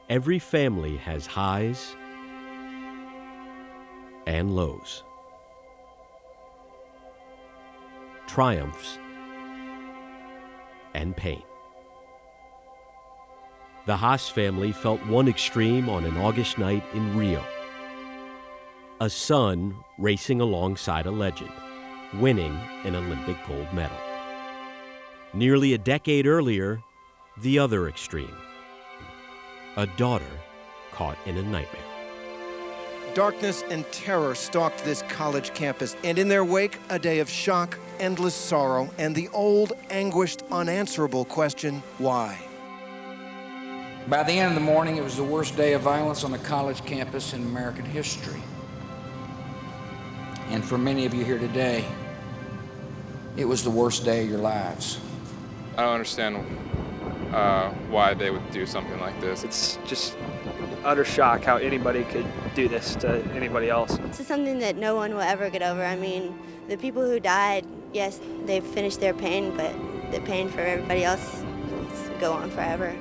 Every family has highs and lows, triumphs and pain. The Haas family felt one extreme on an August night in Rio. A son racing alongside a legend, winning an Olympic gold medal. Nearly a decade earlier, the other extreme. A daughter caught in a nightmare. Darkness and terror stalked this college campus, and in their wake, a day of shock, endless sorrow, and the old, anguished, unanswerable question, why? By the end of the morning, it was the worst day of violence on a college campus in American history. And for many of you here today, it was the worst day of your lives. I don't understand why they would do something like this. It's just utter shock how anybody could do this to anybody else. This is something that no one will ever get over. I mean, the people who died, yes, they've finished their pain, but the pain for everybody else will go on forever.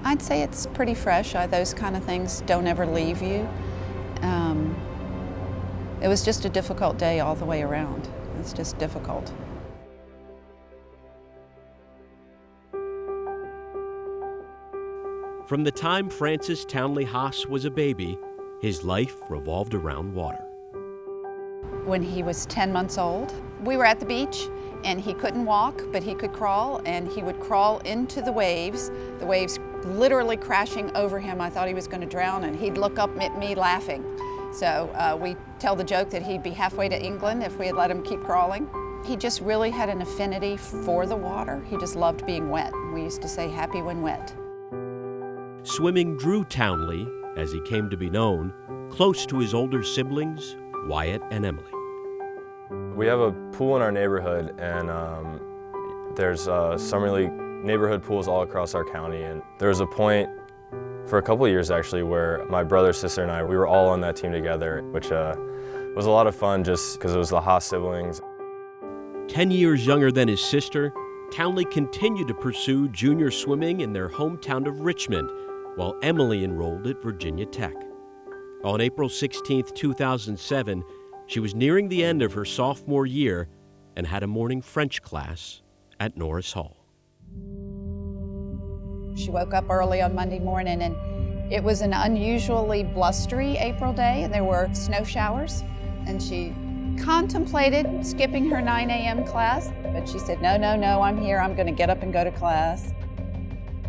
I'd say it's pretty fresh. Those kind of things don't ever leave you. It was just a difficult day all the way around. It's just difficult. From the time Francis Townley Haas was a baby, his life revolved around water. When he was 10 months old, we were at the beach and he couldn't walk, but he could crawl, and he would crawl into the waves literally crashing over him. I thought he was going to drown, and he'd look up at me laughing. So we tell the joke that he'd be halfway to England if we had let him keep crawling. He just really had an affinity for the water. He just loved being wet. We used to say, happy when wet. Swimming drew Townley, as he came to be known, close to his older siblings, Wyatt and Emily. We have a pool in our neighborhood, and there's summer league neighborhood pools all across our county. And there was a point for a couple of years actually where my brother, sister, and I, we were all on that team together, which was a lot of fun just because it was the Haas siblings. 10 years younger than his sister, Townley continued to pursue junior swimming in their hometown of Richmond, while Emily enrolled at Virginia Tech. On April 16, 2007, she was nearing the end of her sophomore year and had a morning French class at Norris Hall. She woke up early on Monday morning, and it was an unusually blustery April day, and there were snow showers, and she contemplated skipping her 9 a.m. class, but she said, no, I'm here, I'm gonna get up and go to class.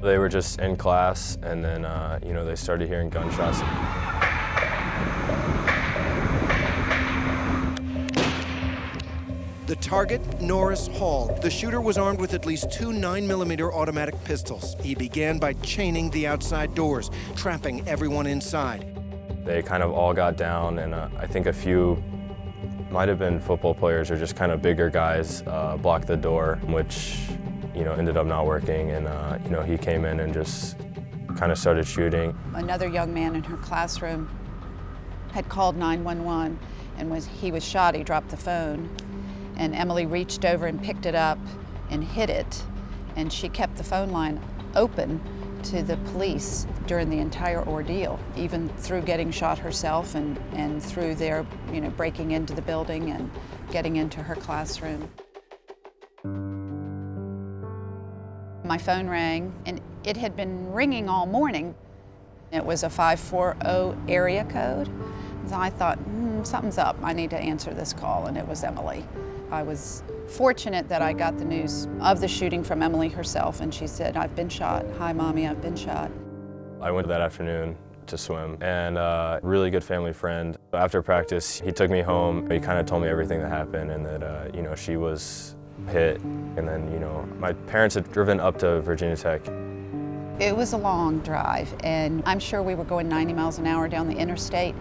They were just in class, and then, they started hearing gunshots. The target, Norris Hall. The shooter was armed with at least 2 9mm automatic pistols. He began by chaining the outside doors, trapping everyone inside. They kind of all got down, and I think a few might have been football players or just kind of bigger guys blocked the door, which ended up not working, and he came in and just kind of started shooting. Another young man in her classroom had called 911, and he was shot. He dropped the phone, and Emily reached over and picked it up and hid it, and she kept the phone line open to the police during the entire ordeal, even through getting shot herself and through their breaking into the building and getting into her classroom. My phone rang, and it had been ringing all morning. It was a 540 area code. So I thought, something's up. I need to answer this call, and it was Emily. I was fortunate that I got the news of the shooting from Emily herself, and she said, I've been shot. Hi, Mommy, I've been shot. I went that afternoon to swim, and a really good family friend. After practice, he took me home. He kind of told me everything that happened, and that, she was hit. And then, my parents had driven up to Virginia Tech. It was a long drive, and I'm sure we were going 90 miles an hour down the interstate.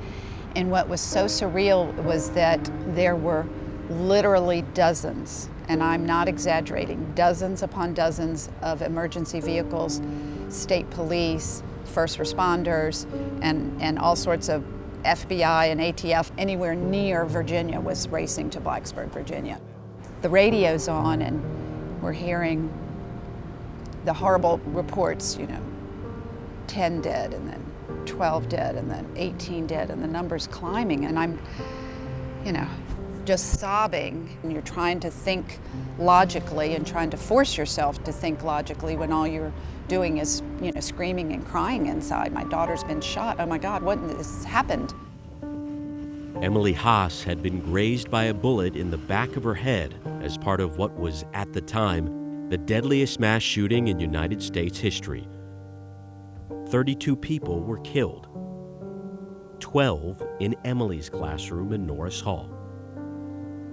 And what was so surreal was that there were literally dozens, and I'm not exaggerating, dozens upon dozens of emergency vehicles, state police, first responders, and all sorts of FBI and ATF anywhere near Virginia was racing to Blacksburg, Virginia. The radio's on, and we're hearing the horrible reports, 10 dead, and then 12 dead, and then 18 dead, and the number's climbing, and I'm, just sobbing. And you're trying to think logically and trying to force yourself to think logically when all you're doing is, screaming and crying inside. My daughter's been shot. Oh my God, what has happened? Emily Haas had been grazed by a bullet in the back of her head as part of what was, at the time, the deadliest mass shooting in United States history. 32 people were killed, 12 in Emily's classroom in Norris Hall.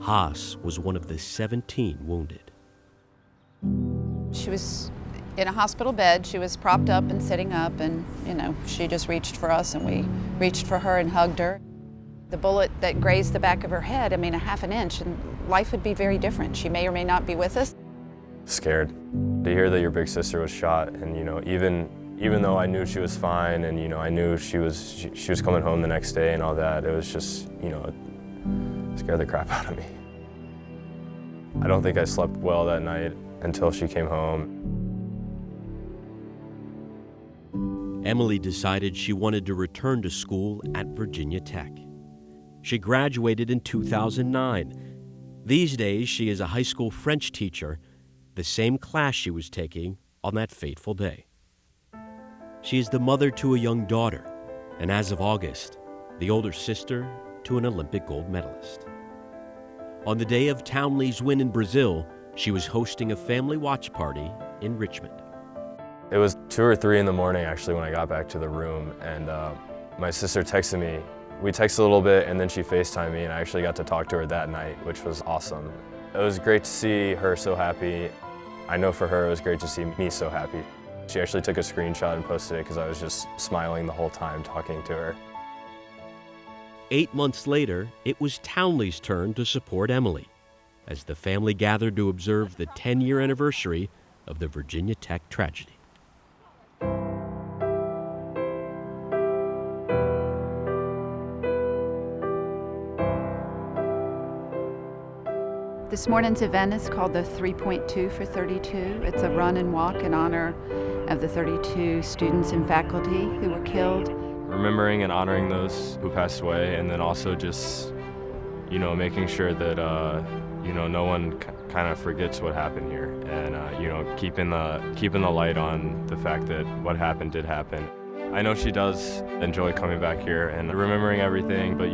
Haas was one of the 17 wounded. She was in a hospital bed. She was propped up and sitting up, and, she just reached for us, and we reached for her and hugged her. The bullet that grazed the back of her head, a half an inch, and life would be very different. She may or may not be with us. Scared to hear that your big sister was shot, and even though I knew she was fine, and I knew she was coming home the next day and all that, it was just it scared the crap out of me. I don't think I slept well that night until she came home. Emily decided she wanted to return to school at Virginia Tech. She graduated in 2009. These days, she is a high school French teacher, the same class she was taking on that fateful day. She is the mother to a young daughter, and as of August, the older sister to an Olympic gold medalist. On the day of Townley's win in Brazil, she was hosting a family watch party in Richmond. It was 2 or 3 in the morning actually when I got back to the room, and my sister texted me. We texted a little bit, and then she FaceTimed me, and I actually got to talk to her that night, which was awesome. It was great to see her so happy. I know for her it was great to see me so happy. She actually took a screenshot and posted it because I was just smiling the whole time talking to her. 8 months later, it was Townley's turn to support Emily, as the family gathered to observe the 10-year anniversary of the Virginia Tech tragedy. This morning's event is called the 3.2 for 32. It's a run and walk in honor of the 32 students and faculty who were killed. Remembering and honoring those who passed away, and then also just, making sure that, no one kind of forgets what happened here, and, keeping the light on the fact that what happened did happen. I know she does enjoy coming back here and remembering everything, but,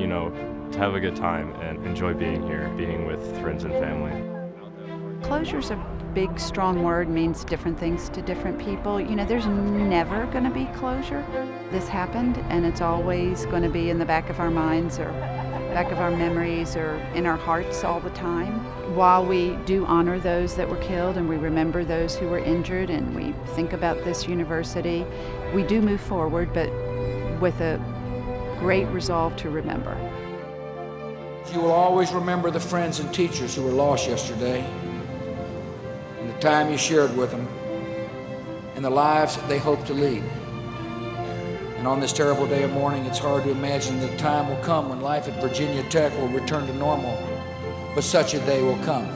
to have a good time and enjoy being here, being with friends and family. Closure's a big, strong word, means different things to different people. There's never going to be closure. This happened, and it's always going to be in the back of our minds or back of our memories or in our hearts all the time. While we do honor those that were killed and we remember those who were injured and we think about this university, we do move forward, but with a great resolve to remember. You will always remember the friends and teachers who were lost yesterday, and the time you shared with them, and the lives that they hope to lead. And on this terrible day of mourning, it's hard to imagine that the time will come when life at Virginia Tech will return to normal, but such a day will come.